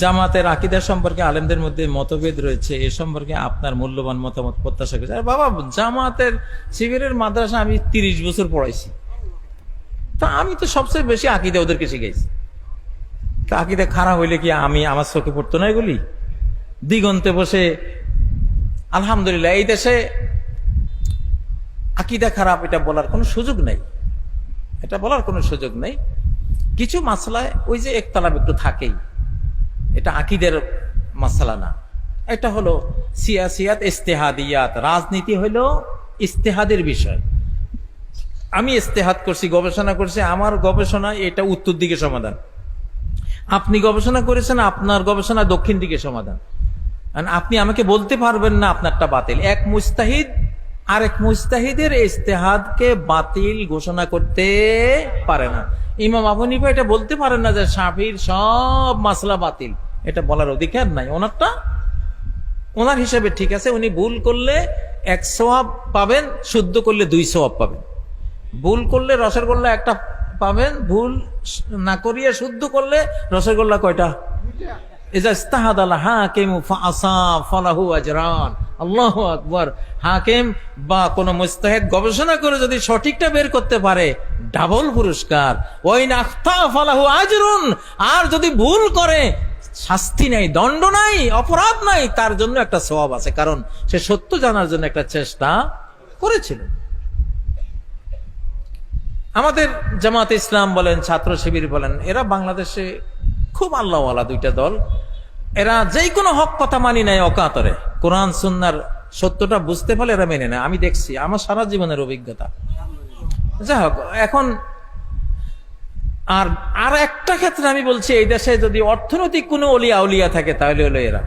জামাতের আকীদা সম্পর্কে আলেমদের মধ্যে মতভেদ রয়েছে, এ সম্পর্কে আপনার মূল্যবান মতামত প্রত্যাশা করছি। আরে বাবা, জামাতের শিবিরের মাদ্রাসা আমি 30 বছর পড়াইছি, তা আমি তো সবচেয়ে বেশি আকীদা ওদেরকে শিখাইছি। তা আকীদা খারাপ হইলে কি আমি আমার চোখে পড়তো না এগুলি? দিগন্তে বসে আলহামদুলিল্লাহ, এই দেশে আকীদা খারাপ এটা বলার কোনো সুযোগ নাই, এটা বলার কোনো সুযোগ নাই। কিছু মাসলায় ওই যে একতলাপ একটু থাকেই, এটা আকীদের মাসলা না, এটা হলো সিয়াসিয়াত ইজতিহাদিয়াত, রাজনীতি হলো ইজতিহাদের বিষয়। আমি ইজতিহাদ করছি, গবেষণা করছি, আমার গবেষণা এটা উত্তর দিকে সমাধান, আপনি গবেষণা করেছেন, আপনার গবেষণা দক্ষিণ দিকে সমাধান। আপনি আমাকে বলতে পারবেন না আপনারটা বাতিল। এক মুজতাহিদ আরেক মুজতাহিদের ইজতিহাদকে বাতিল ঘোষণা করতে পারে না। ইমাম আবু হানিফা এটা বলতে পারেন না যে শাফির সব মাসলা বাতিল, এটা বলার অধিকার নাই। ওনারটা ওনার হিসাবে ঠিক আছে, উনি ভুল করলে 1 সওয়াব পাবেন, শুদ্ধ করলে 2 সওয়াব পাবেন। ভুল করলে রসগোল্লা একটা পাবেন, ভুল না করিয়ে শুদ্ধ করলে রসগোল্লা কয়টা? আল্লাহু আকবার। হাকিম বা কোন মুজতাহিদ গবেষণা করে যদি সঠিকটা বের করতে পারে, ডাবল পুরস্কার। আর যদি ভুল করে, শাস্তি নাই, দণ্ড নাই, অপরাধ নাই, তার জন্য একটা সওয়াব আছে, কারণ সে সত্য জানার জন্য একটা চেষ্টা করেছিল। আমাদের জামাতে ইসলাম বলেন, ছাত্র শিবির বলেন, এরা বাংলাদেশে খুব আল্লাহওয়ালা দুইটা দল। এরা যেই কোনো হক কথা মানি নাই অকাতরে, কোরআন সুন্নাহর সত্যটা বুঝতে পারলে এরা মেনে নেয়। আমি দেখছি, আমার সারা জীবনের অভিজ্ঞতা। যাই হোক, এখন আর একটা ক্ষেত্রে আমি বলছি, এই দেশে যদি অর্থনৈতিক কোনো অলিয়া উলিয়া থাকে তাহলে হলো এরা।